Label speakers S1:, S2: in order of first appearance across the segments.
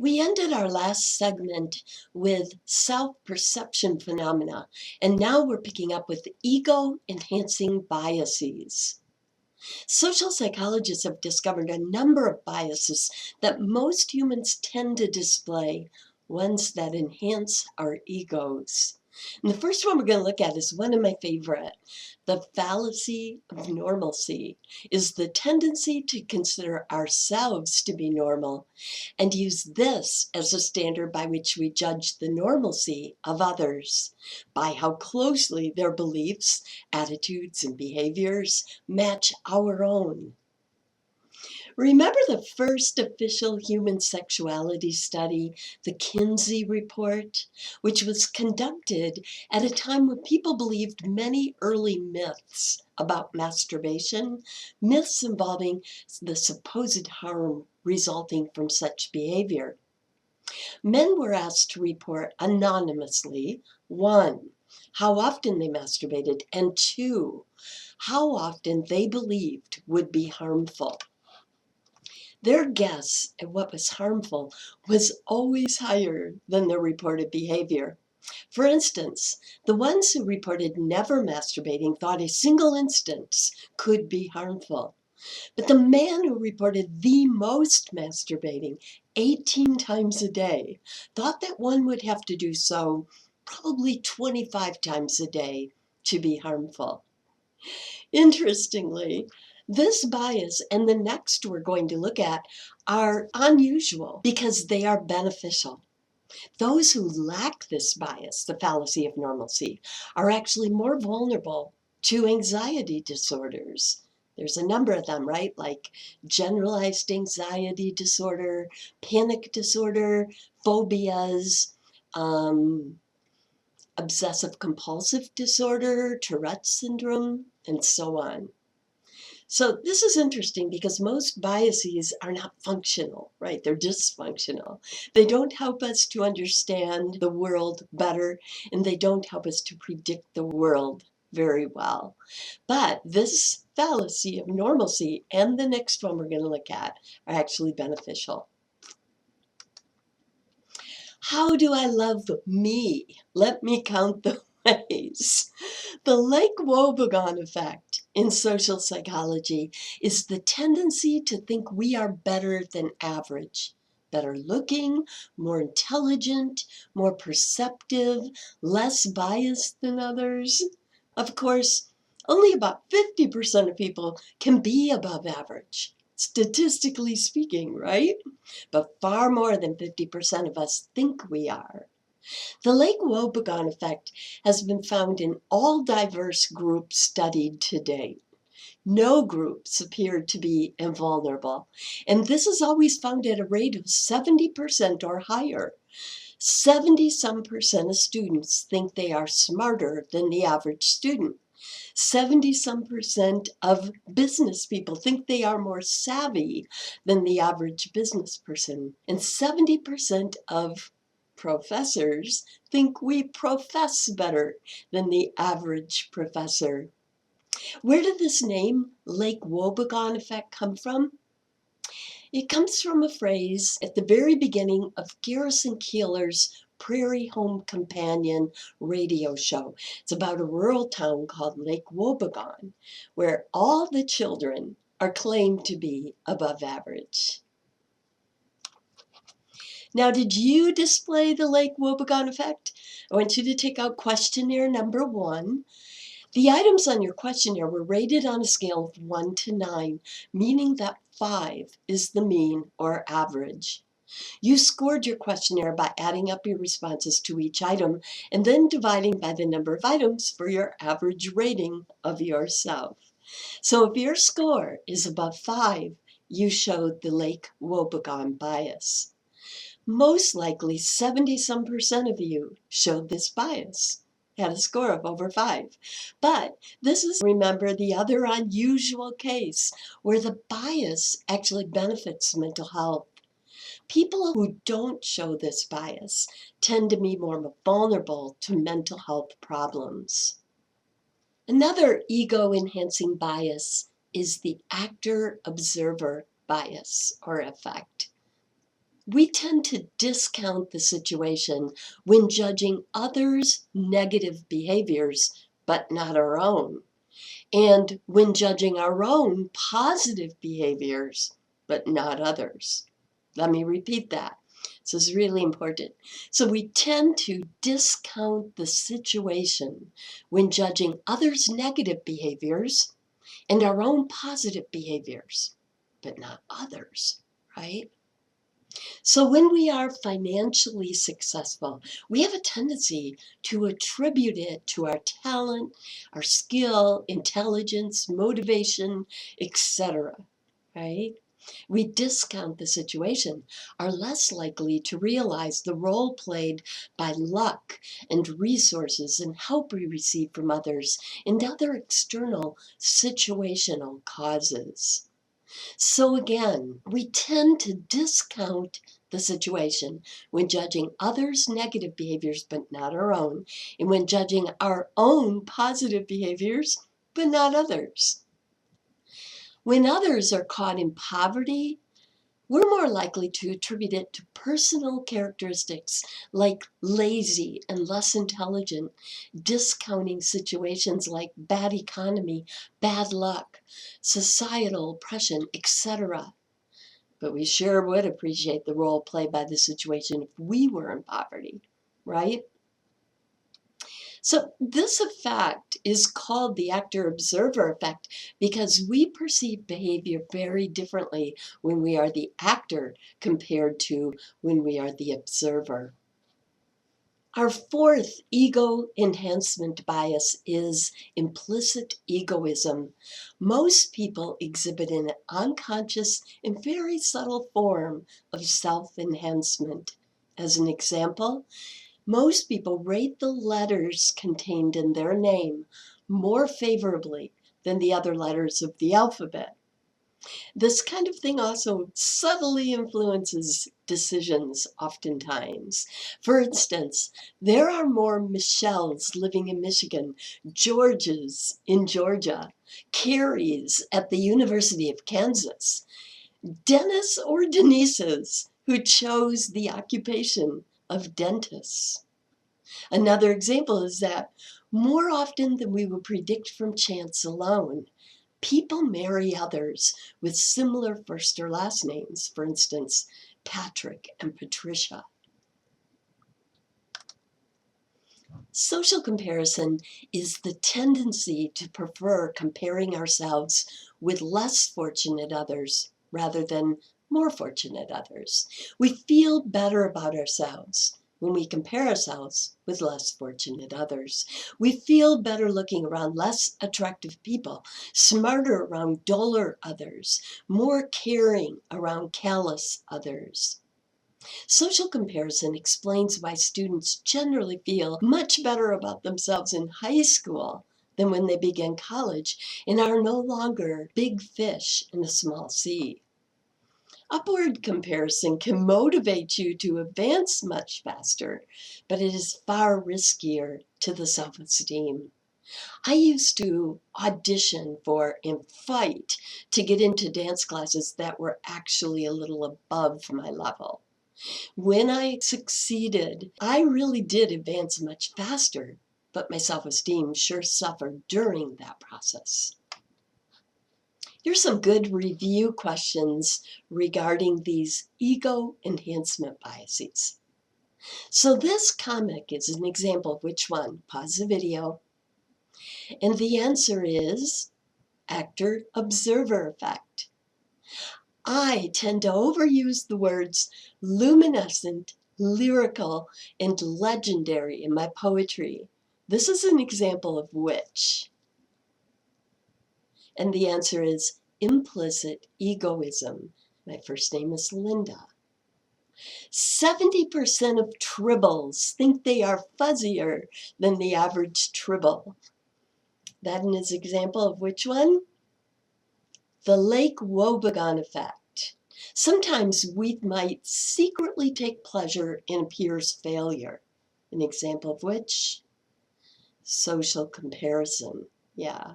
S1: We ended our last segment with self-perception phenomena, and now we're picking up with ego-enhancing biases. Social psychologists have discovered a number of biases that most humans tend to display, ones that enhance our egos. And the first one we're going to look at is one of my favorite. The fallacy of normalcy is the tendency to consider ourselves to be normal and use this as a standard by which we judge the normalcy of others, by how closely their beliefs, attitudes, and behaviors match our own. Remember the first official human sexuality study, the Kinsey Report, which was conducted at a time when people believed many early myths about masturbation, myths involving the supposed harm resulting from such behavior. Men were asked to report anonymously, 1, how often they masturbated, and 2, how often they believed would be harmful. Their guess at what was harmful was always higher than their reported behavior. For instance, the ones who reported never masturbating thought a single instance could be harmful. But the man who reported the most masturbating, 18 times a day, thought that one would have to do so probably 25 times a day to be harmful. Interestingly, this bias and the next we're going to look at are unusual because they are beneficial. Those who lack this bias, the fallacy of normalcy, are actually more vulnerable to anxiety disorders. There's a number of them, right? Like generalized anxiety disorder, panic disorder, phobias, obsessive compulsive disorder, Tourette's syndrome, and so on. So this is interesting because most biases are not functional, right? They're dysfunctional. They don't help us to understand the world better, and they don't help us to predict the world very well. But this fallacy of normalcy and the next one we're going to look at are actually beneficial. How do I love me? Let me count the ways. The Lake Wobegon effect in social psychology is the tendency to think we are better than average, better looking, more intelligent, more perceptive, less biased than others. Of course, only about 50% of people can be above average, statistically speaking, right? But far more than 50% of us think we are. The Lake Wobegon effect has been found in all diverse groups studied to date. No groups appear to be invulnerable, and this is always found at a rate of 70% or higher. 70-some% of students think they are smarter than the average student. 70-some% of business people think they are more savvy than the average business person. And 70% of professors think we profess better than the average professor. Where did this name, Lake Wobegon effect, come from? It comes from a phrase at the very beginning of Garrison Keillor's Prairie Home Companion radio show. It's about a rural town called Lake Wobegon, where all the children are claimed to be above average. Now, did you display the Lake Wobegon effect? I want you to take out questionnaire number 1. The items on your questionnaire were rated on a scale of 1 to 9, meaning that 5 is the mean or average. You scored your questionnaire by adding up your responses to each item and then dividing by the number of items for your average rating of yourself. So if your score is above 5, you showed the Lake Wobegon bias. Most likely 70-some% of you showed this bias, had a score of over 5. But this is, remember, the other unusual case where the bias actually benefits mental health. People who don't show this bias tend to be more vulnerable to mental health problems. Another ego-enhancing bias is the actor-observer bias or effect. We tend to discount the situation when judging others' negative behaviors, but not our own. And when judging our own positive behaviors, but not others. Let me repeat that. This is really important. So we tend to discount the situation when judging others' negative behaviors and our own positive behaviors, but not others, right? So when we are financially successful, we have a tendency to attribute it to our talent, our skill, intelligence, motivation, etc., right? We discount the situation, are less likely to realize the role played by luck and resources and help we receive from others and other external situational causes. So again, we tend to discount the situation when judging others' negative behaviors, but not our own, and when judging our own positive behaviors, but not others. When others are caught in poverty, we're more likely to attribute it to personal characteristics like lazy and less intelligent, discounting situations like bad economy, bad luck, societal oppression, etc. But we sure would appreciate the role played by the situation if we were in poverty, right? So this effect is called the actor-observer effect because we perceive behavior very differently when we are the actor compared to when we are the observer. Our fourth ego enhancement bias is implicit egoism. Most people exhibit an unconscious and very subtle form of self-enhancement. As an example, most people rate the letters contained in their name more favorably than the other letters of the alphabet. This kind of thing also subtly influences decisions oftentimes. For instance, there are more Michelles living in Michigan, Georges in Georgia, Carries at the University of Kansas, Dennis or Denises who chose the occupation of dentists. Another example is that more often than we would predict from chance alone, people marry others with similar first or last names, for instance, Patrick and Patricia. Social comparison is the tendency to prefer comparing ourselves with less fortunate others rather than more fortunate others. We feel better about ourselves when we compare ourselves with less fortunate others. We feel better looking around less attractive people, smarter around duller others, more caring around callous others. Social comparison explains why students generally feel much better about themselves in high school than when they begin college and are no longer big fish in a small sea. Upward comparison can motivate you to advance much faster, but it is far riskier to the self-esteem. I used to audition for and fight to get into dance classes that were actually a little above my level. When I succeeded, I really did advance much faster, but my self-esteem sure suffered during that process. Here's some good review questions regarding these ego enhancement biases. So this comic is an example of which one? Pause the video. And the answer is actor-observer effect. I tend to overuse the words luminescent, lyrical, and legendary in my poetry. This is an example of which? And the answer is implicit egoism. My first name is Linda. 70% of tribbles think they are fuzzier than the average tribble. That is an example of which one? The Lake Wobegon effect. Sometimes we might secretly take pleasure in a peer's failure. An example of which? Social comparison. Yeah.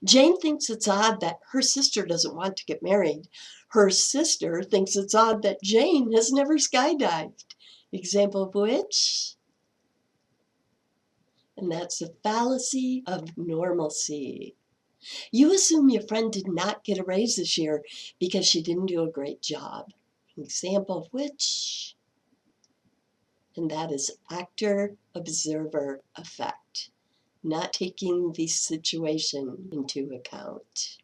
S1: Jane thinks it's odd that her sister doesn't want to get married. Her sister thinks it's odd that Jane has never skydived. Example of which? And that's the fallacy of normalcy. You assume your friend did not get a raise this year because she didn't do a great job. Example of which? And that is actor-observer effect, not taking the situation into account.